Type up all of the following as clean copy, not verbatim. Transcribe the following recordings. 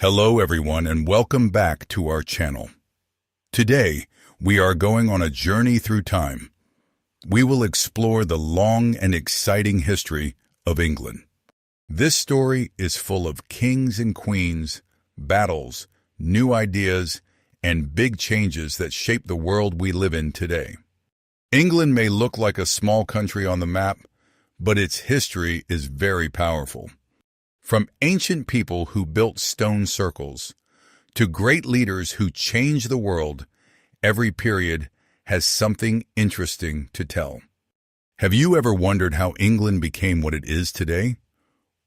Hello everyone and welcome back to our channel. Today, we are going on a journey through time. We will explore the long and exciting history of England. This story is full of kings and queens, battles, new ideas, and big changes that shape the world we live in today. England may look like a small country on the map, but its history is very powerful. From ancient people who built stone circles to great leaders who changed the world, every period has something interesting to tell. Have you ever wondered how England became what it is today?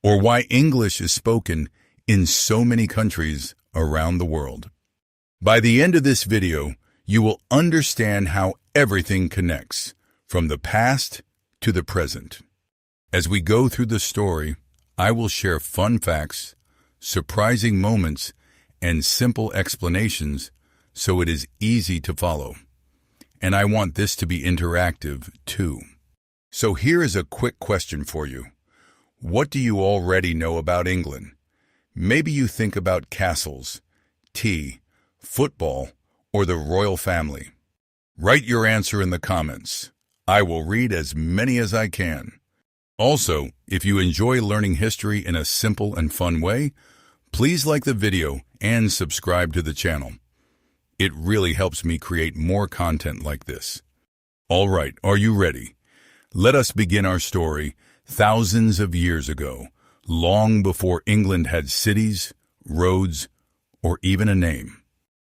Or why English is spoken in so many countries around the world? By the end of this video, you will understand how everything connects, from the past to the present. As we go through the story, I will share fun facts, surprising moments, and simple explanations so it is easy to follow. And I want this to be interactive too. So here is a quick question for you. What do you already know about England? Maybe you think about castles, tea, football, or the royal family. Write your answer in the comments. I will read as many as I can. Also, if you enjoy learning history in a simple and fun way, please like the video and subscribe to the channel. It really helps me create more content like this. All right, are you ready? Let us begin our story thousands of years ago, long before England had cities, roads, or even a name.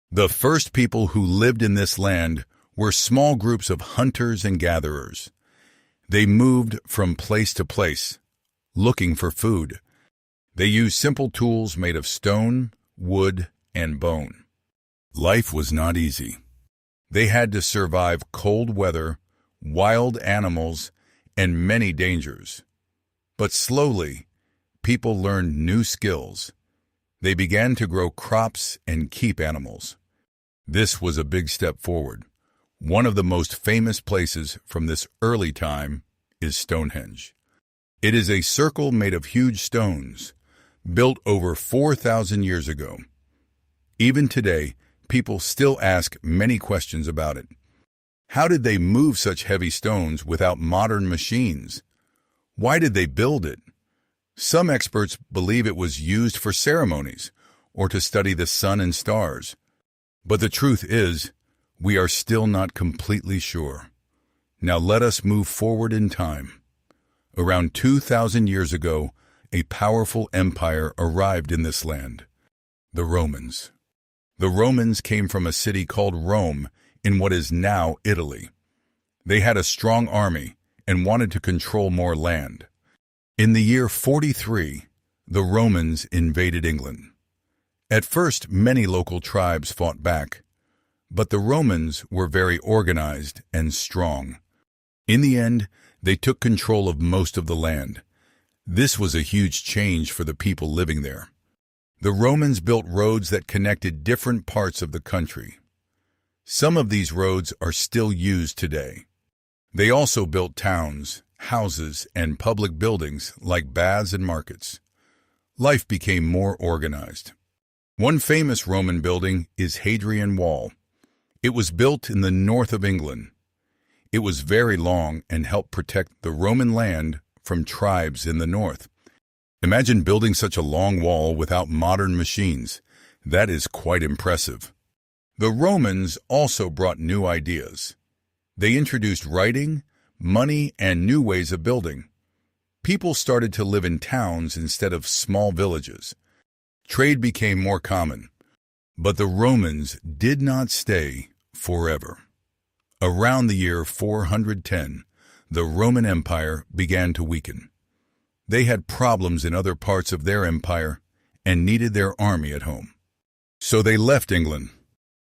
The first people who lived in this land were small groups of hunters and gatherers. They moved from place to place, looking for food. They used simple tools made of stone, wood, and bone. Life was not easy. They had to survive cold weather, wild animals, and many dangers. But slowly, people learned new skills. They began to grow crops and keep animals. This was a big step forward. One of the most famous places from this early time is Stonehenge. It is a circle made of huge stones, built over 4,000 years ago. Even today, people still ask many questions about it. How did they move such heavy stones without modern machines? Why did they build it? Some experts believe it was used for ceremonies or to study the sun and stars. But the truth is, we are still not completely sure. Now let us move forward in time. Around 2,000 years ago, a powerful empire arrived in this land, the Romans. The Romans came from a city called Rome in what is now Italy. They had a strong army and wanted to control more land. In the year 43, the Romans invaded England. At first, many local tribes fought back, but the Romans were very organized and strong. In the end, they took control of most of the land. This was a huge change for the people living there. The Romans built roads that connected different parts of the country. Some of these roads are still used today. They also built towns, houses, and public buildings like baths and markets. Life became more organized. One famous Roman building is Hadrian Wall. It was built in the north of England. It was very long and helped protect the Roman land from tribes in the north. Imagine building such a long wall without modern machines. That is quite impressive. The Romans also brought new ideas. They introduced writing, money, and new ways of building. People started to live in towns instead of small villages. Trade became more common. But the Romans did not stay forever. Around the year 410, the Roman Empire began to weaken. They had problems in other parts of their empire and needed their army at home. So they left England.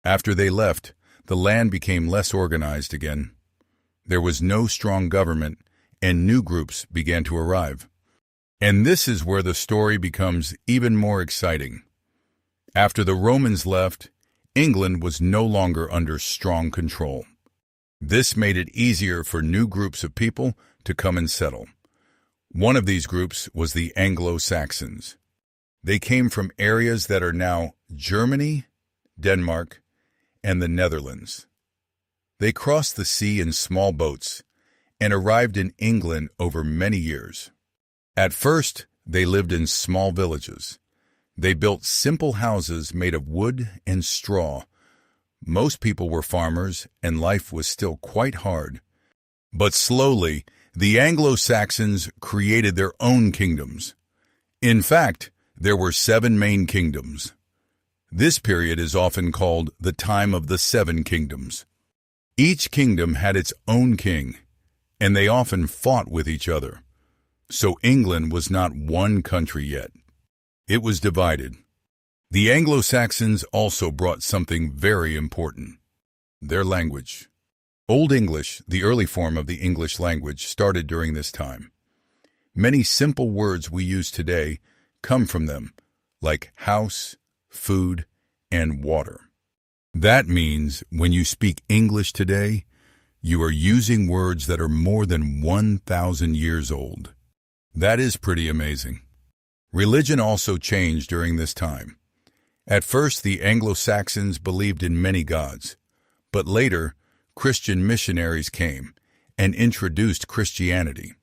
After they left, the land became less organized again. There was no strong government, and new groups began to arrive. And this is where the story becomes even more exciting. After the Romans left, England was no longer under strong control. This made it easier for new groups of people to come and settle. One of these groups was the Anglo-Saxons. They came from areas that are now Germany, Denmark, and the Netherlands. They crossed the sea in small boats and arrived in England over many years. At first, they lived in small villages. They built simple houses made of wood and straw. Most people were farmers, and life was still quite hard. But slowly, the Anglo-Saxons created their own kingdoms. In fact, there were 7 main kingdoms. This period is often called the time of the 7 kingdoms. Each kingdom had its own king, and they often fought with each other. So England was not one country yet. It was divided. The Anglo-Saxons also brought something very important: their language. Old English, the early form of the English language, started during this time. Many simple words we use today come from them, like house, food, and water. That means when you speak English today, you are using words that are more than 1,000 years old. That is pretty amazing. Religion also changed during this time. At first, the Anglo-Saxons believed in many gods, but later, Christian missionaries came and introduced Christianity.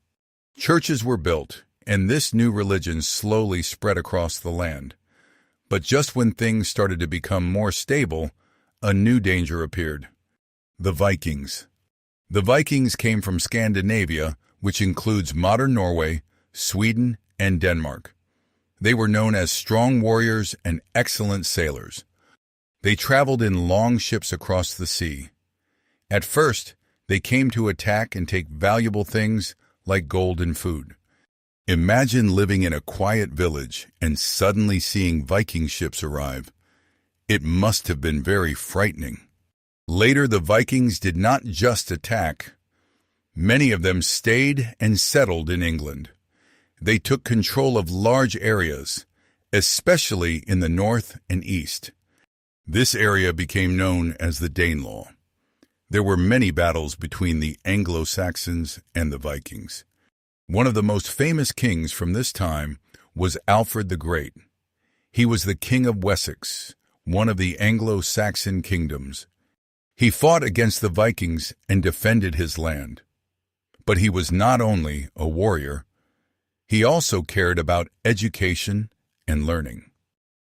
Churches were built, and this new religion slowly spread across the land. But just when things started to become more stable, a new danger appeared: the Vikings. The Vikings came from Scandinavia, which includes modern Norway, Sweden, and Denmark. They were known as strong warriors and excellent sailors. They traveled in long ships across the sea. At first, they came to attack and take valuable things like gold and food. Imagine living in a quiet village and suddenly seeing Viking ships arrive. It must have been very frightening. Later, the Vikings did not just attack. Many of them stayed and settled in England. They took control of large areas, especially in the north and east. This area became known as the Danelaw. There were many battles between the Anglo-Saxons and the Vikings. One of the most famous kings from this time was Alfred the Great. He was the King of Wessex, one of the Anglo-Saxon kingdoms. He fought against the Vikings and defended his land. But he was not only a warrior, he also cared about education and learning.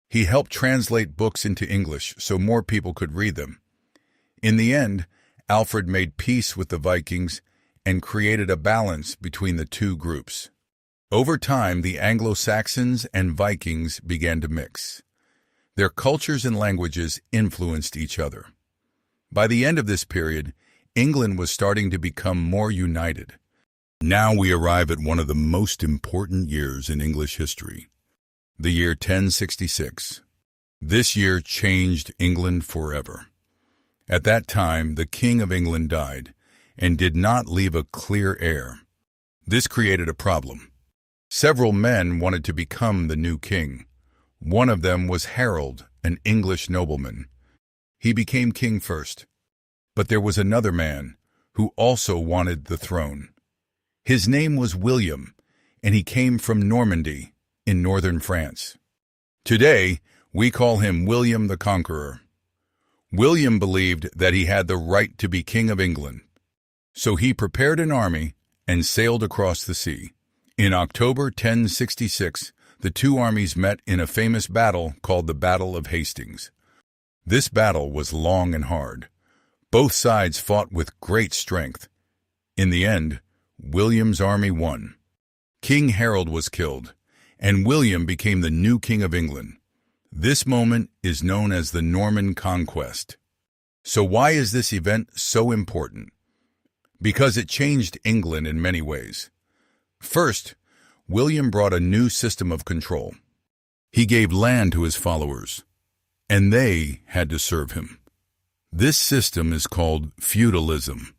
He helped translate books into English so more people could read them. In the end, Alfred made peace with the Vikings and created a balance between the two groups. Over time, the Anglo-Saxons and Vikings began to mix. Their cultures and languages influenced each other. By the end of this period, England was starting to become more united. Now we arrive at one of the most important years in English history, the year 1066. This year changed England forever. At that time, the King of England died and did not leave a clear heir. This created a problem. Several men wanted to become the new king. One of them was Harold, an English nobleman. He became king first. But there was another man who also wanted the throne. His name was William, and he came from Normandy in northern France. Today, we call him William the Conqueror. William believed that he had the right to be King of England, so he prepared an army and sailed across the sea. In October 1066, the two armies met in a famous battle called the Battle of Hastings. This battle was long and hard. Both sides fought with great strength. In the end, William's army won. King Harold was killed, and William became the new King of England. This moment is known as the Norman Conquest. So why is this event so important? Because it changed England in many ways. First, William brought a new system of control. He gave land to his followers, and they had to serve him. This system is called feudalism.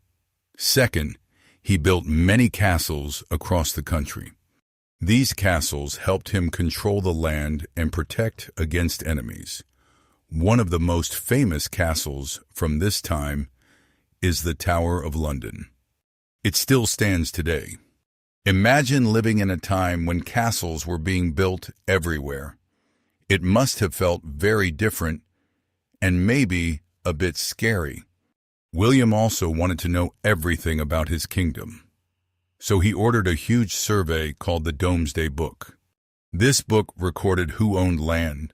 Second, he built many castles across the country. These castles helped him control the land and protect against enemies. One of the most famous castles from this time is the Tower of London. It still stands today. Imagine living in a time when castles were being built everywhere. It must have felt very different and maybe a bit scary. William also wanted to know everything about his kingdom. So he ordered a huge survey called the Domesday Book. This book recorded who owned land,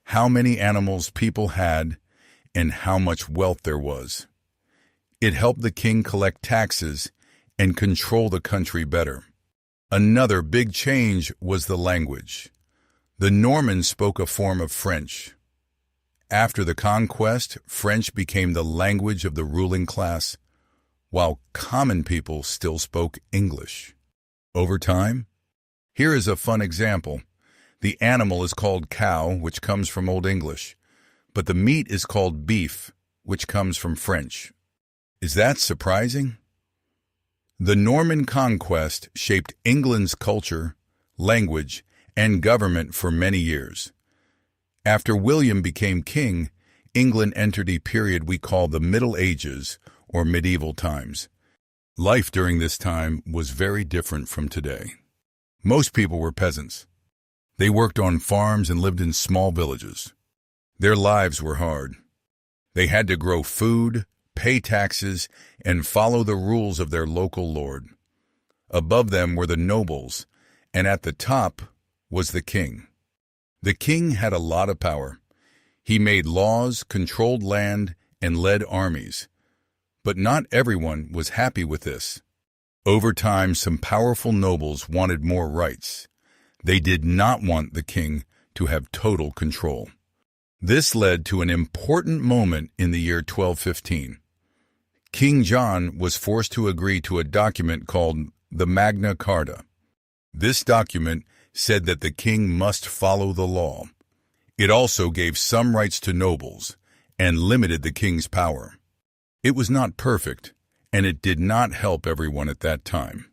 how many animals people had, and how much wealth there was. It helped the king collect taxes and control the country better. Another big change was the language. The Normans spoke a form of French. After the conquest, French became the language of the ruling class, while common people still spoke English. Over time, here is a fun example. The animal is called cow, which comes from Old English, but the meat is called beef, which comes from French. Is that surprising? The Norman Conquest shaped England's culture, language, and government for many years. After William became king, England entered a period we call the Middle Ages, or medieval times. Life during this time was very different from today. Most people were peasants. They worked on farms and lived in small villages. Their lives were hard. They had to grow food, pay taxes, and follow the rules of their local lord. Above them were the nobles, and at the top was the king. The king had a lot of power. He made laws, controlled land, and led armies. But not everyone was happy with this. Over time, some powerful nobles wanted more rights. They did not want the king to have total control. This led to an important moment in the year 1215. King John was forced to agree to a document called the Magna Carta. This document said that the king must follow the law. It also gave some rights to nobles and limited the king's power. It was not perfect, and it did not help everyone at that time.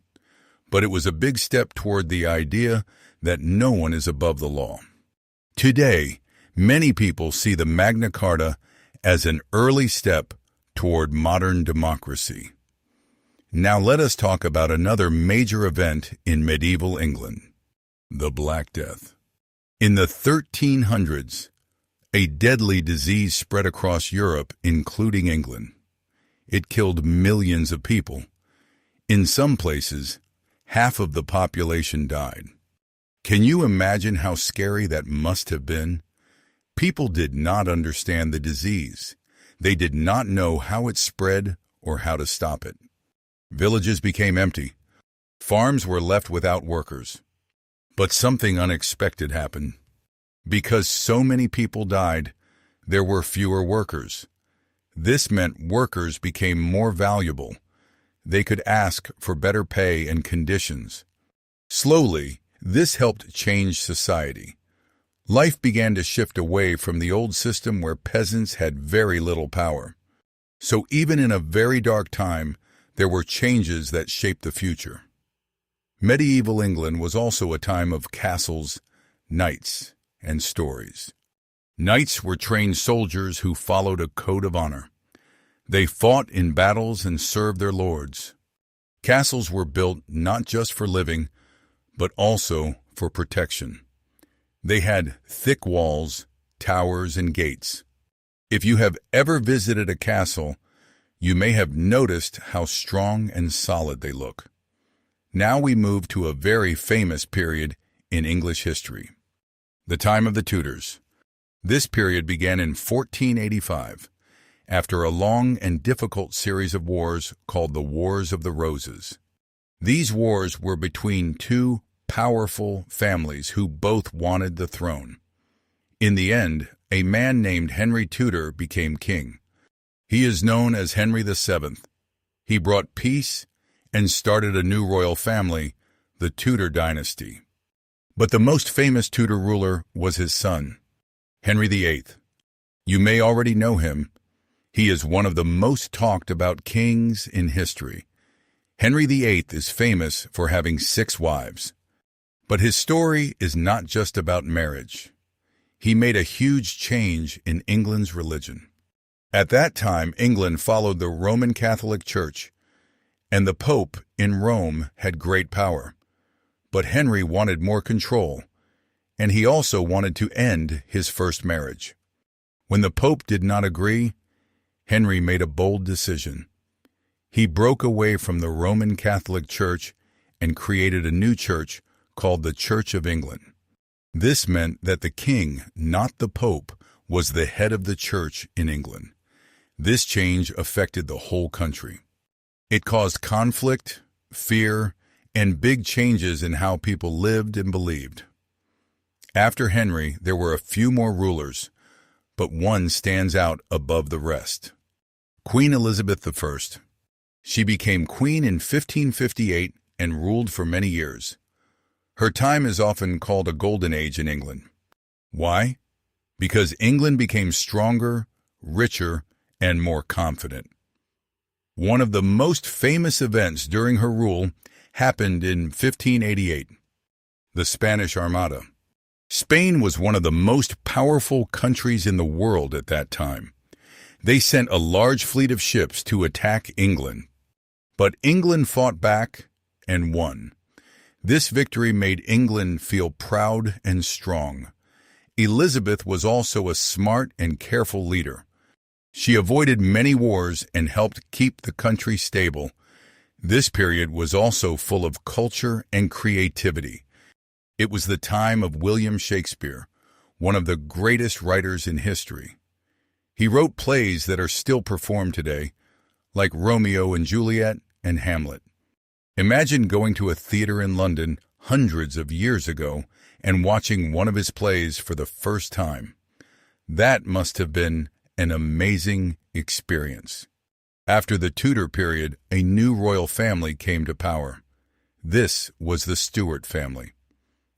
But it was a big step toward the idea that no one is above the law. Today, many people see the Magna Carta as an early step toward modern democracy. Now let us talk about another major event in medieval England, the Black Death. In the 1300s, a deadly disease spread across Europe, including England. It killed millions of people. In some places, half of the population died. Can you imagine how scary that must have been? People did not understand the disease. They did not know how it spread or how to stop it. Villages became empty. Farms were left without workers. But something unexpected happened. Because so many people died, there were fewer workers. This meant workers became more valuable. They could ask for better pay and conditions. Slowly, this helped change society. Life began to shift away from the old system where peasants had very little power. So even in a very dark time, there were changes that shaped the future. Medieval England was also a time of castles, knights, and stories. Knights were trained soldiers who followed a code of honor. They fought in battles and served their lords. Castles were built not just for living, but also for protection. They had thick walls, towers, and gates. If you have ever visited a castle, you may have noticed how strong and solid they look. Now we move to a very famous period in English history, the time of the Tudors. This period began in 1485, after a long and difficult series of wars called the Wars of the Roses. These wars were between two powerful families who both wanted the throne. In the end, a man named Henry Tudor became king. He is known as Henry VII. He brought peace and started a new royal family, the Tudor dynasty. But the most famous Tudor ruler was his son, Henry VIII. You may already know him. He is one of the most talked about kings in history. Henry VIII is famous for having 6 wives. But his story is not just about marriage. He made a huge change in England's religion. At that time, England followed the Roman Catholic Church, and the Pope in Rome had great power. But Henry wanted more control, and he also wanted to end his first marriage. When the Pope did not agree, Henry made a bold decision. He broke away from the Roman Catholic Church and created a new church called the Church of England. This meant that the king, not the Pope, was the head of the church in England. This change affected the whole country. It caused conflict, fear, and big changes in how people lived and believed. After Henry, there were a few more rulers, but one stands out above the rest. Queen Elizabeth I. She became queen in 1558 and ruled for many years. Her time is often called a golden age in England. Why? Because England became stronger, richer, and more confident. One of the most famous events during her rule happened in 1588, the Spanish Armada. Spain was one of the most powerful countries in the world at that time. They sent a large fleet of ships to attack England. But England fought back and won. This victory made England feel proud and strong. Elizabeth was also a smart and careful leader. She avoided many wars and helped keep the country stable. This period was also full of culture and creativity. It was the time of William Shakespeare, one of the greatest writers in history. He wrote plays that are still performed today, like Romeo and Juliet and Hamlet. Imagine going to a theater in London hundreds of years ago and watching one of his plays for the first time. That must have been an amazing experience. After the Tudor period, a new royal family came to power. This was the Stuart family.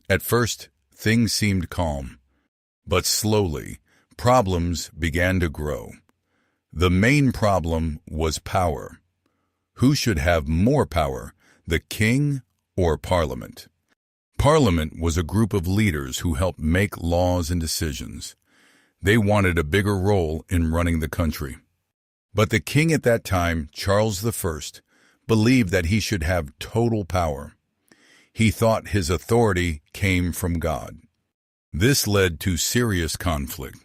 At first, things seemed calm, but slowly, problems began to grow. The main problem was power. Who should have more power, the king or Parliament? Parliament was a group of leaders who helped make laws and decisions. They wanted a bigger role in running the country. But the king at that time, Charles I, believed that he should have total power. He thought his authority came from God. This led to serious conflict.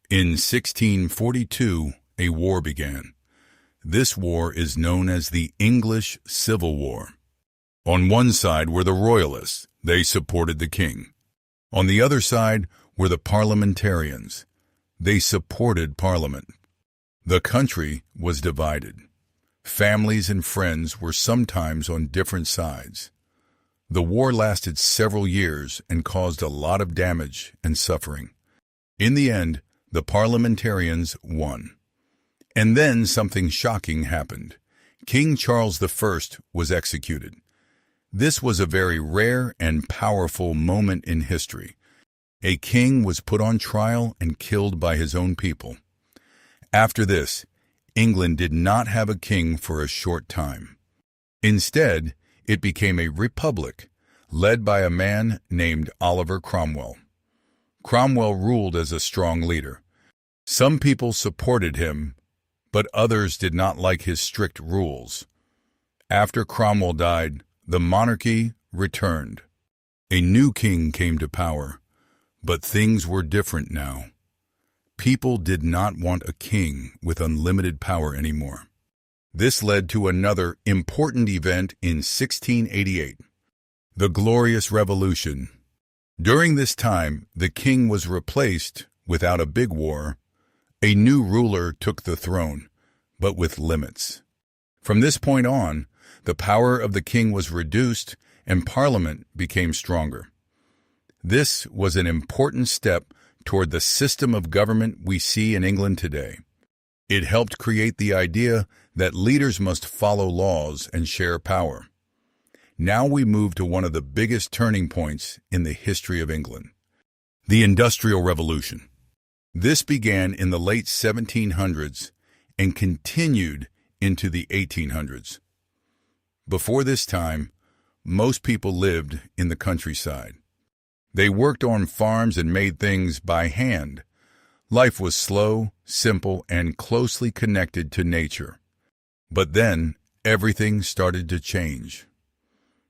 In 1642, a war began. This war is known as the English Civil War. On one side were the royalists. They supported the king. On the other side were the parliamentarians. They supported Parliament. The country was divided. Families and friends were sometimes on different sides. The war lasted several years and caused a lot of damage and suffering. In the end, the parliamentarians won. And then something shocking happened. King Charles I was executed. This was a very rare and powerful moment in history. A king was put on trial and killed by his own people. After this, England did not have a king for a short time. Instead, it became a republic, led by a man named Oliver Cromwell. Cromwell ruled as a strong leader. Some people supported him, but others did not like his strict rules. After Cromwell died, the monarchy returned. A new king came to power, but things were different now. People did not want a king with unlimited power anymore. This led to another important event in 1688, the Glorious Revolution. During this time, the king was replaced without a big war. A new ruler took the throne, but with limits. From this point on, the power of the king was reduced and Parliament became stronger. This was an important step toward the system of government we see in England today. It helped create the idea that leaders must follow laws and share power. Now we move to one of the biggest turning points in the history of England, the Industrial Revolution. This began in the late 1700s and continued into the 1800s. Before this time, most people lived in the countryside. They worked on farms and made things by hand. Life was slow, simple, and closely connected to nature. But then, everything started to change.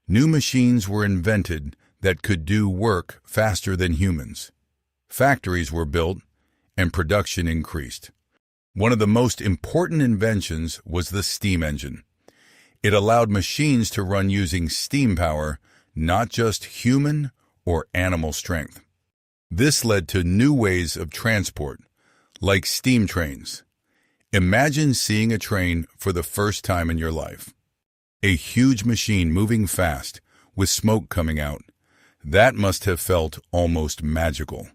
New machines were invented that could do work faster than humans. Factories were built and production increased. One of the most important inventions was the steam engine. It allowed machines to run using steam power, not just human or animal strength. This led to new ways of transport, like steam trains. Imagine seeing a train for the first time in your life. A huge machine moving fast, with smoke coming out. That must have felt almost magical.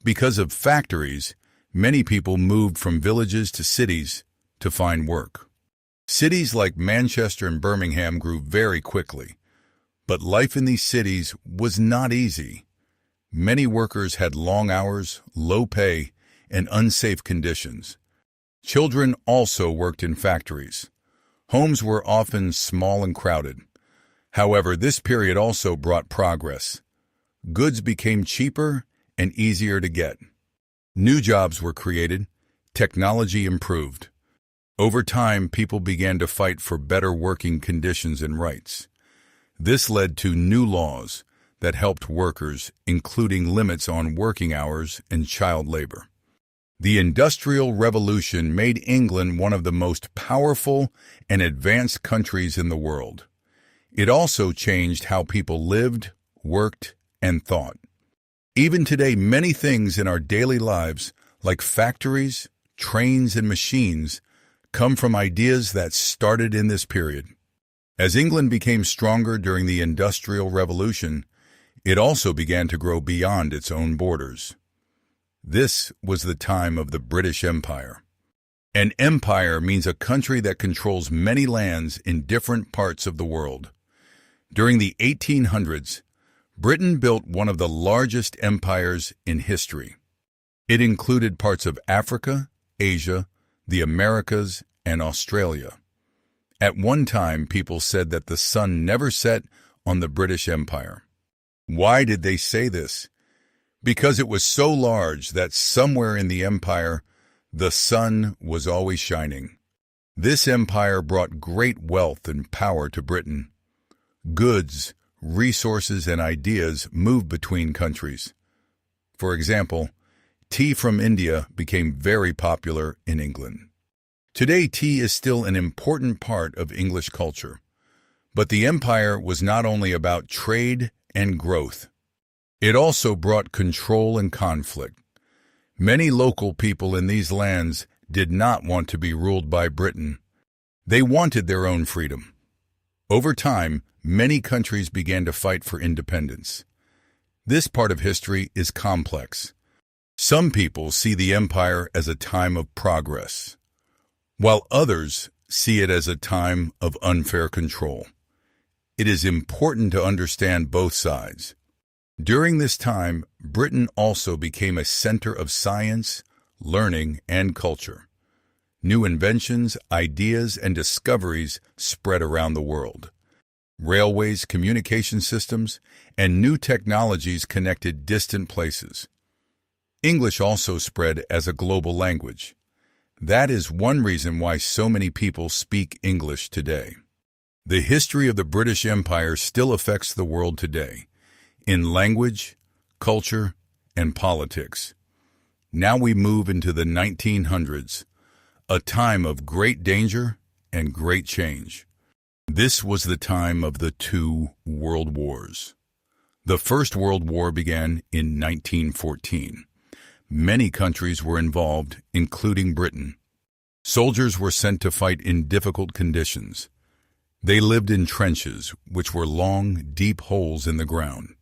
Because of factories, many people moved from villages to cities to find work. Cities like Manchester and Birmingham grew very quickly, but life in these cities was not easy. Many workers had long hours, low pay, and unsafe conditions. Children also worked in factories. Homes were often small and crowded. However, this period also brought progress. Goods became cheaper and easier to get. New jobs were created, technology improved. Over time, people began to fight for better working conditions and rights. This led to new laws that helped workers, including limits on working hours and child labor. The Industrial Revolution made England one of the most powerful and advanced countries in the world. It also changed how people lived, worked, and thought. Even today, many things in our daily lives, like factories, trains, and machines, come from ideas that started in this period. As England became stronger during the Industrial Revolution, it also began to grow beyond its own borders. This was the time of the British Empire. An empire means a country that controls many lands in different parts of the world. During the 1800s, Britain built one of the largest empires in history. It included parts of Africa, Asia, the Americas, and Australia. At one time, people said that the sun never set on the British Empire. Why did they say this? Because it was so large that somewhere in the empire, the sun was always shining. This empire brought great wealth and power to Britain. Goods, resources, and ideas moved between countries. For example, tea from India became very popular in England. Today, tea is still an important part of English culture. But the empire was not only about trade and growth. It also brought control and conflict. Many local people in these lands did not want to be ruled by Britain. They wanted their own freedom. Over time, many countries began to fight for independence. This part of history is complex. Some people see the empire as a time of progress, while others see it as a time of unfair control. It is important to understand both sides. During this time, Britain also became a center of science, learning, and culture. New inventions, ideas, and discoveries spread around the world. Railways, communication systems, and new technologies connected distant places. English also spread as a global language. That is one reason why so many people speak English today. The history of the British Empire still affects the world today, in language, culture, and politics. Now we move into the 1900s, a time of great danger and great change. This was the time of the two world wars. The First World War began in 1914. Many countries were involved, including Britain. Soldiers were sent to fight in difficult conditions. They lived in trenches, which were long, deep holes in the ground.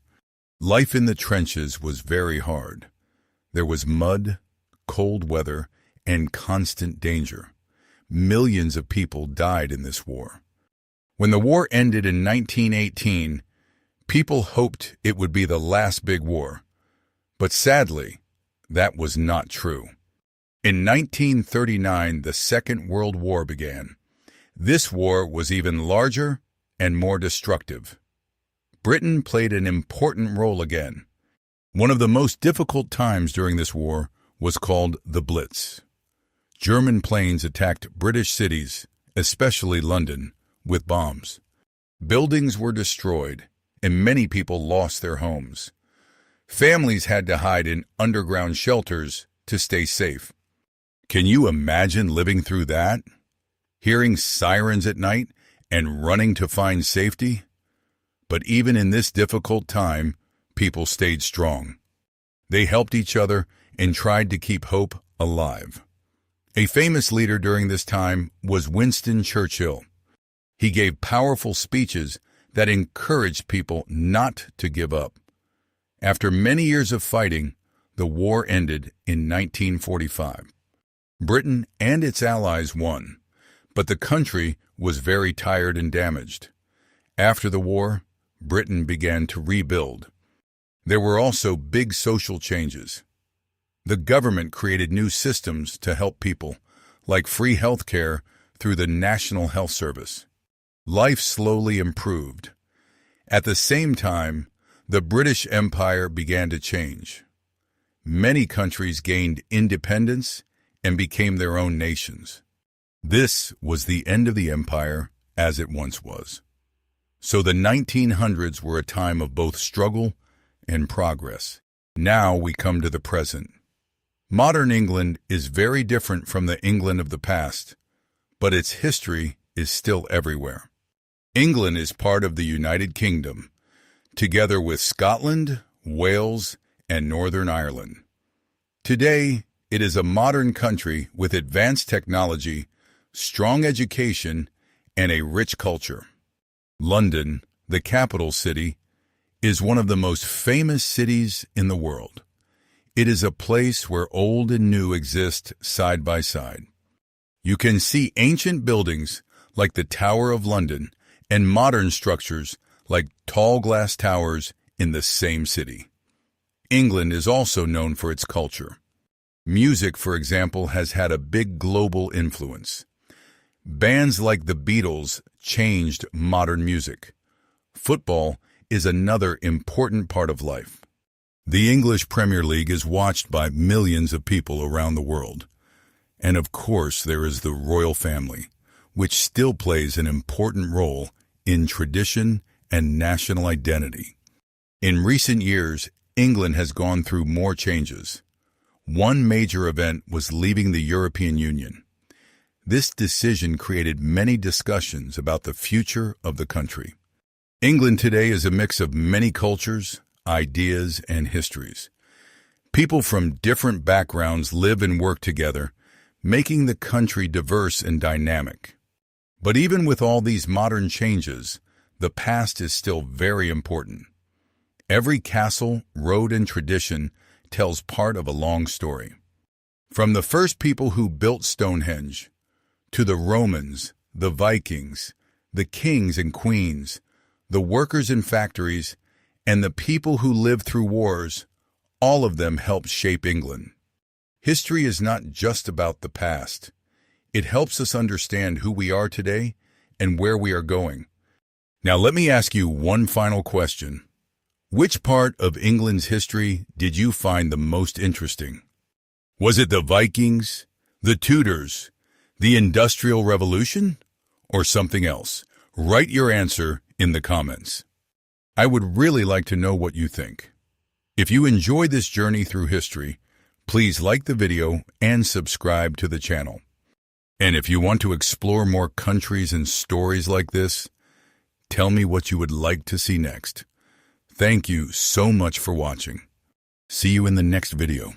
Life in the trenches was very hard. There was mud, cold weather, and constant danger. Millions of people died in this war. When the war ended in 1918, people hoped it would be the last big war. But sadly, that was not true. In 1939, the Second World War began. This war was even larger and more destructive. Britain played an important role again. One of the most difficult times during this war was called the Blitz. German planes attacked British cities, especially London, with bombs. Buildings were destroyed, and many people lost their homes. Families had to hide in underground shelters to stay safe. Can you imagine living through that? Hearing sirens at night and running to find safety? But even in this difficult time, people stayed strong. They helped each other and tried to keep hope alive. A famous leader during this time was Winston Churchill. He gave powerful speeches that encouraged people not to give up. After many years of fighting, the war ended in 1945. Britain and its allies won, but the country was very tired and damaged. After the war, Britain began to rebuild. There were also big social changes. The government created new systems to help people, like free health care through the National Health Service. Life slowly improved. At the same time, the British Empire began to change. Many countries gained independence and became their own nations. This was the end of the empire as it once was. So the 1900s were a time of both struggle and progress. Now we come to the present. Modern England is very different from the England of the past, but its history is still everywhere. England is part of the United Kingdom, together with Scotland, Wales, and Northern Ireland. Today, it is a modern country with advanced technology, strong education, and a rich culture. London, the capital city, is one of the most famous cities in the world. It is a place where old and new exist side by side. You can see ancient buildings like the Tower of London and modern structures like tall glass towers in the same city. England is also known for its culture. Music, for example, has had a big global influence. Bands like the Beatles changed modern music. Football is another important part of life. The English Premier League is watched by millions of people around the world. And of course, there is the royal family, which still plays an important role in tradition and national identity. In recent years, England has gone through more changes. One major event was leaving the European Union. This decision created many discussions about the future of the country. England today is a mix of many cultures, ideas, and histories. People from different backgrounds live and work together, making the country diverse and dynamic. But even with all these modern changes, the past is still very important. Every castle, road, and tradition tells part of a long story. From the first people who built Stonehenge, to the Romans, the Vikings, the kings and queens, the workers in factories, and the people who lived through wars, all of them helped shape England. History is not just about the past. It helps us understand who we are today and where we are going. Now let me ask you one final question. Which part of England's history did you find the most interesting? Was it the Vikings, the Tudors, the Industrial Revolution, or something else? Write your answer in the comments. I would really like to know what you think. If you enjoy this journey through history, please like the video and subscribe to the channel. And if you want to explore more countries and stories like this, tell me what you would like to see next. Thank you so much for watching. See you in the next video.